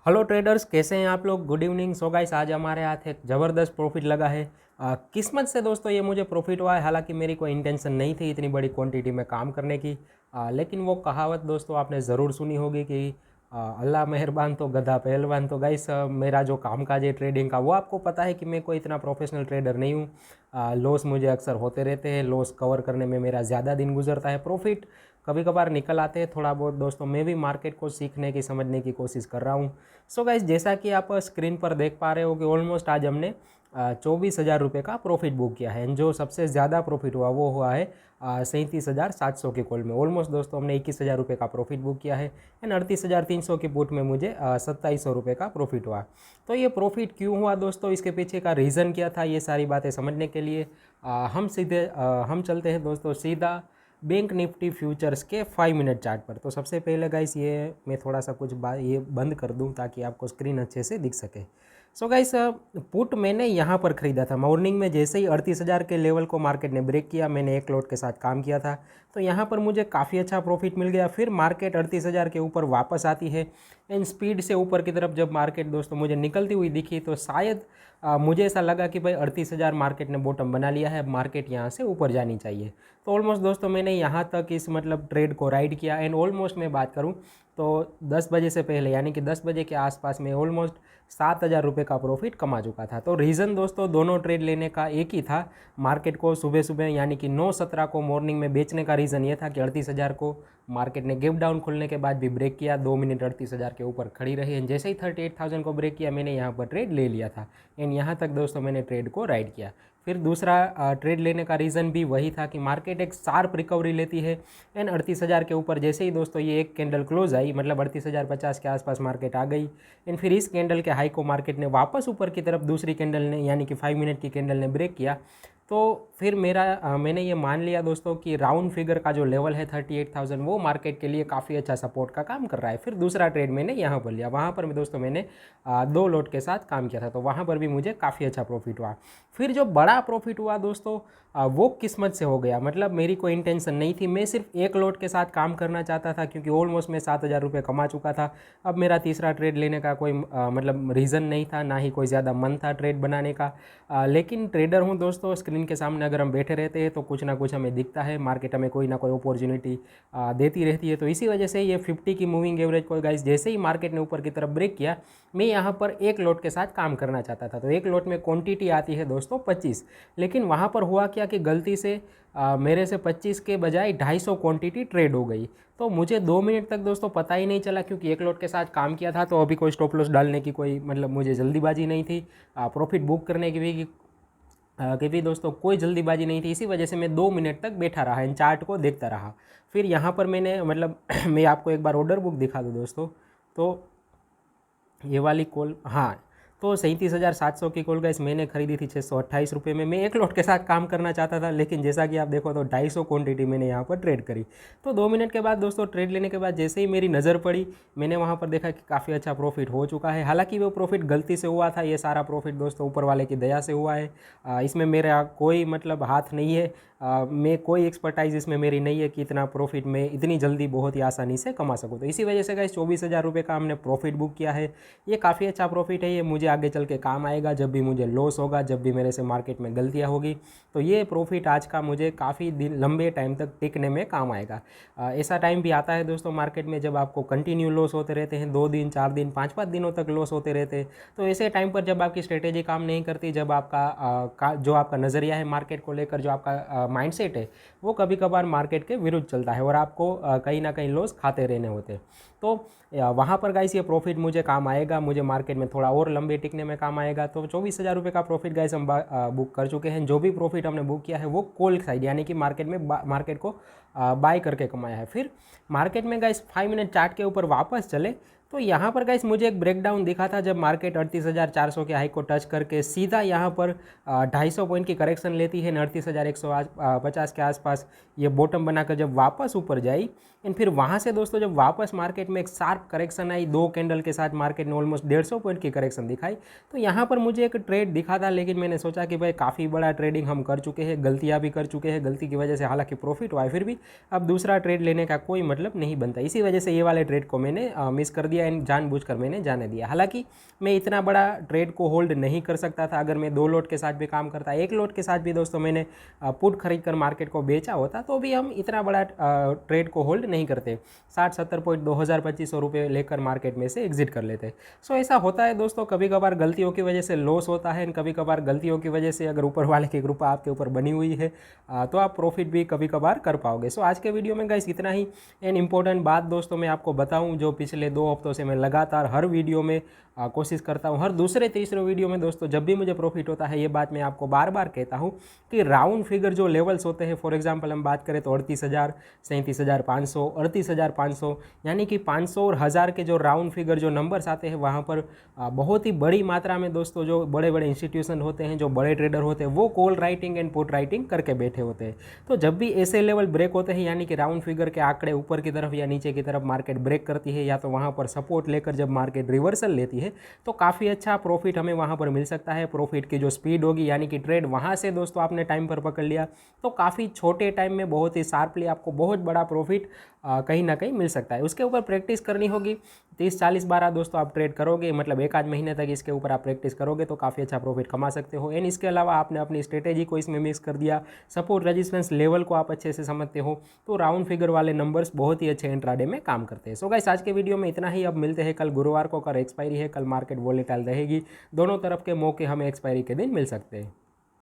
Hello traders, कैसे हैं आप लोग। Good evening. सो गाइस, आज हमारे हाथ एक ज़बरदस्त प्रॉफिट लगा है। किस्मत से दोस्तों ये मुझे प्रॉफिट हुआ है। हालांकि मेरी कोई इंटेंशन नहीं थी इतनी बड़ी क्वांटिटी में काम करने की। लेकिन वो कहावत दोस्तों आपने ज़रूर सुनी होगी कि अल्लाह मेहरबान तो गधा पहलवान। तो गाइस, मेरा जो कामकाज है ट्रेडिंग का, वो आपको पता है कि मैं कोई इतना प्रोफेशनल ट्रेडर नहीं हूँ। लॉस मुझे अक्सर होते रहते हैं। लॉस कवर करने में मेरा ज़्यादा दिन गुजरता है। प्रॉफिट कभी कभार निकल आते हैं थोड़ा बहुत। दोस्तों मैं भी मार्केट को सीखने की समझने की कोशिश कर रहा हूँ। सो गाइस, जैसा कि आप स्क्रीन पर देख पा रहे हो कि ऑलमोस्ट आज हमने 24,000 रुपये का प्रॉफिट बुक किया है। एंड जो सबसे ज़्यादा प्रॉफिट हुआ वो हुआ है 37,700 के कॉल में। ऑलमोस्ट दोस्तों हमने 21,000 रुपये का प्रॉफिट बुक किया है। एंड 38,300 की पुट में मुझे 2700 रुपये का प्रॉफिट हुआ। तो ये प्रॉफिट क्यों हुआ दोस्तों, इसके पीछे का रीज़न क्या था, ये सारी बातें समझने के लिए हम चलते हैं दोस्तों सीधा बैंक निफ्टी फ्यूचर्स के 5 मिनट चार्ट पर। तो सबसे पहले गाइस, ये मैं थोड़ा सा कुछ बात ये बंद कर दूं ताकि आपको स्क्रीन अच्छे से दिख सके। सो गाइस, पुट मैंने यहाँ पर ख़रीदा था मॉर्निंग में। जैसे ही 38,000 के लेवल को मार्केट ने ब्रेक किया, मैंने एक लॉट के साथ काम किया था। तो यहाँ पर मुझे काफ़ी अच्छा प्रॉफिट मिल गया। फिर मार्केट 38,000 के ऊपर वापस आती है। एंड स्पीड से ऊपर की तरफ जब मार्केट दोस्तों मुझे निकलती हुई दिखी, तो शायद मुझे ऐसा लगा कि भाई 38,000 मार्केट ने बॉटम बना लिया है, मार्केट यहाँ से ऊपर जानी चाहिए। तो ऑलमोस्ट दोस्तों मैंने यहाँ तक इस ट्रेड को राइड किया। एंड ऑलमोस्ट मैं बात करूँ तो 10 बजे से पहले, यानी कि 10 बजे के आसपास में ऑलमोस्ट 7,000 रुपये का प्रॉफिट कमा चुका था। तो रीज़न दोस्तों दोनों ट्रेड लेने का एक ही था। मार्केट को सुबह सुबह यानी कि 9:17 को मॉर्निंग में बेचने का रीज़न ये था कि 38,000 को मार्केट ने गैप डाउन खुलने के बाद भी ब्रेक किया। 2 मिनट 38,000 के ऊपर खड़ी रही। एंड जैसे ही 38,000 को ब्रेक किया, मैंने यहाँ पर ट्रेड ले लिया था। एंड यहाँ तक दोस्तों मैंने ट्रेड को राइड किया। फिर दूसरा ट्रेड लेने का रीज़न भी वही था कि मार्केट एक शार्प रिकवरी लेती है। एंड 38,000 के ऊपर जैसे ही दोस्तों ये एक कैंडल क्लोज आई, मतलब 38,050 के आसपास मार्केट आ गई। एंड फिर इस कैंडल के हाई को मार्केट ने वापस ऊपर की तरफ दूसरी कैंडल ने, यानी कि 5 मिनट की कैंडल ने ब्रेक किया। तो फिर मैंने ये मान लिया दोस्तों कि राउंड फिगर का जो लेवल है 38,000, वो मार्केट के लिए काफ़ी अच्छा सपोर्ट का काम कर रहा है। फिर दूसरा ट्रेड मैंने यहाँ पर लिया। वहाँ पर दोस्तों मैंने 2 लॉट के साथ काम किया था। तो वहाँ पर भी मुझे काफ़ी अच्छा प्रॉफिट हुआ। फिर जो बड़ा प्रॉफिट हुआ दोस्तों, वो किस्मत से हो गया। मतलब मेरी कोई इंटेंशन नहीं थी, मैं सिर्फ एक लॉट के साथ काम करना चाहता था, क्योंकि ऑलमोस्ट मैं 7,000 रुपये कमा चुका था। अब मेरा तीसरा ट्रेड लेने का कोई रीज़न नहीं था, ना ही कोई ज़्यादा मन था ट्रेड बनाने का। लेकिन ट्रेडर हूँ दोस्तों, स्क्रीन के सामने अगर हम बैठे रहते हैं तो कुछ ना कुछ हमें दिखता है। मार्केट हमें कोई ना कोई अपॉर्चुनिटी देती रहती है। तो इसी वजह से ये 50 की मूविंग एवरेज को गाइस जैसे ही मार्केट ने ऊपर की तरफ ब्रेक किया, मैं यहाँ पर एक लॉट के साथ काम करना चाहता था। तो एक लॉट में क्वांटिटी आती है दोस्तों 25। लेकिन वहाँ पर हुआ क्या कि गलती से मेरे से 25 के बजाय 250 क्वांटिटी ट्रेड हो गई। तो मुझे 2 मिनट तक दोस्तों पता ही नहीं चला, क्योंकि एक लॉट के साथ काम किया था। तो अभी कोई स्टॉप लॉस डालने की कोई मुझे जल्दीबाजी नहीं थी। प्रॉफिट बुक करने की भी दोस्तों कोई जल्दीबाजी नहीं थी। इसी वजह से मैं 2 मिनट तक बैठा रहा, इन चार्ट को देखता रहा। फिर यहाँ पर मैंने मैं आपको एक बार ऑर्डर बुक दिखा दूँ दोस्तों। तो ये वाली कॉल, हाँ, तो 37,700 की कॉल गाइस मैंने खरीदी थी 628 रुपये में। मैं एक लॉट के साथ काम करना चाहता था, लेकिन जैसा कि आप देखो तो 250 क्वांटिटी मैंने यहाँ पर ट्रेड करी। तो 2 मिनट के बाद दोस्तों ट्रेड लेने के बाद जैसे ही मेरी नज़र पड़ी, मैंने वहाँ पर देखा कि काफ़ी अच्छा प्रॉफिट हो चुका है। हालांकि वो प्रॉफिट गलती से हुआ था, ये सारा प्रॉफिट दोस्तों ऊपर वाले की दया से हुआ है। इसमें मेरा कोई हाथ नहीं है। मैं कोई एक्सपर्टाइज इसमें मेरी नहीं है कि इतना प्रॉफिट मैं इतनी जल्दी बहुत ही आसानी से कमा सकूँ। तो इसी वजह से गाइस 24,000 रुपये का हमने प्रॉफिट बुक किया है। ये काफ़ी अच्छा प्रॉफिट है। ये मुझे आगे चल के काम आएगा, जब भी मुझे लॉस होगा, जब भी मेरे से मार्केट में गलतियाँ होगी। तो ये प्रॉफिट आज का मुझे काफ़ी दिन लंबे टाइम तक टिकने में काम आएगा। ऐसा टाइम भी आता है दोस्तों मार्केट में जब आपको कंटिन्यू लॉस होते रहते हैं, 2 दिन 4 दिन 5-5 दिनों तक लॉस होते रहते हैं। तो ऐसे टाइम पर जब आपकी स्ट्रेटेजी काम नहीं करती, जब जो आपका नज़रिया है मार्केट को लेकर, जो आपका माइंडसेट है, वो कभी कभार मार्केट के विरुद्ध चलता है और आपको कहीं ना कहीं लॉस खाते रहने होते हैं। तो वहाँ पर गाइस ये प्रॉफिट मुझे काम आएगा, मुझे मार्केट में थोड़ा और लंबे टिकने में काम आएगा। तो 24,000 रुपये का प्रॉफिट गाइस हम बुक कर चुके हैं। जो भी प्रॉफिट हमने बुक किया है वो कॉल साइड, यानी कि मार्केट को बाय करके कमाया है। फिर मार्केट में गाइस 5 मिनट चार्ट के ऊपर वापस चले, तो यहाँ पर गाइस मुझे एक ब्रेकडाउन दिखा था जब मार्केट 38,400 के हाई को टच करके सीधा यहाँ पर 250 पॉइंट की करेक्शन लेती है। 38,150 के आसपास ये बॉटम बनाकर जब वापस ऊपर जाई, एंड फिर वहाँ से दोस्तों जब वापस मार्केट में एक शार्प करेक्शन आई, 2 कैंडल के साथ मार्केट ने ऑलमोस्ट 150 पॉइंट की करेक्शन दिखाई। तो यहाँ पर मुझे एक ट्रेड दिखा था, लेकिन मैंने सोचा कि भाई काफ़ी बड़ा ट्रेडिंग हम कर चुके हैं, गलतियाँ भी कर चुके हैं, गलती की वजह से हालांकि प्रॉफिट हुआ है, फिर भी अब दूसरा ट्रेड लेने का कोई मतलब नहीं बनता। इसी वजह से ये वाले ट्रेड को मैंने मिस कर दिया एंड जानबूझकर मैंने जाने दिया। हालांकि मैं इतना बड़ा ट्रेड को होल्ड नहीं कर सकता था अगर मैं 2 लॉट के साथ भी काम करता। 1 लॉट के साथ भी दोस्तों मैंने पुट खरीद कर मार्केट को बेचा होता तो भी हम इतना बड़ा ट्रेड को होल्ड नहीं करते। 60-70 पॉइंट 2,000-2,500 रुपये लेकर मार्केट में से एग्जिट कर लेते। सो ऐसा होता है दोस्तों, कभी कभार गलतियों की वजह से लॉस होता है, कभी कभार गलतियों की वजह से अगर ऊपर वाले की कृपा आपके ऊपर बनी हुई है तो आप प्रॉफिट भी कभी कभार कर पाओगे। सो आज के वीडियो में गाइस इतना ही। एन इम्पोर्टेंट बात दोस्तों मैं आपको बताऊं, जो पिछले 2 हफ्तों से मैं लगातार हर वीडियो में कोशिश करता हूं, हर दूसरे तीसरे वीडियो में दोस्तों जब भी मुझे प्रॉफिट होता है ये बात मैं आपको बार बार कहता हूं कि राउंड फिगर जो लेवल्स होते हैं, फॉर एग्जांपल हम बात करें तो 38,000, 37,500, 38,500, यानी कि 500 और 1000 के जो राउंड फिगर जो नंबर्स आते हैं वहाँ पर बहुत ही बड़ी मात्रा में दोस्तों जो बड़े बड़े इंस्टीट्यूशन होते हैं, जो बड़े ट्रेडर होते हैं, वो call writing and put writing करके बैठे होते हैं। तो जब भी ऐसे लेवल ब्रेक होते हैं, यानी कि राउंड फिगर के आंकड़े ऊपर की तरफ या नीचे की तरफ मार्केट ब्रेक करती है या तो वहाँ पर सपोर्ट लेकर जब मार्केट रिवर्सल लेती है तो काफ़ी अच्छा प्रॉफिट हमें वहाँ पर मिल सकता है। प्रॉफिट की जो स्पीड होगी, यानी कि ट्रेड वहाँ से दोस्तों आपने टाइम पर पकड़ लिया तो काफ़ी छोटे टाइम में बहुत ही शार्पली आपको बहुत बड़ा प्रॉफिट कहीं ना कहीं मिल सकता है। उसके ऊपर प्रैक्टिस करनी होगी। 30-40 बार दोस्तों आप ट्रेड करोगे, मतलब 1 आध महीने तक इसके ऊपर आप प्रैक्टिस करोगे तो काफ़ी अच्छा प्रॉफिट कमा सकते हो। एंड इसके अलावा आपने अपनी स्ट्रेटेजी को इसमें मिक्स कर दिया, सपोर्ट रेजिस्टेंस लेवल को आप अच्छे से समझते हो, तो राउंड फिगर वाले नंबर्स बहुत ही अच्छे इंट्राडे में काम करते हैं। सो गाइस आज के वीडियो में इतना ही। अब मिलते हैं कल गुरुवार को, कल एक्सपायरी है, कल मार्केट वोलेटाइल रहेगी, दोनों तरफ के मौके हमें एक्सपायरी के दिन मिल सकते हैं।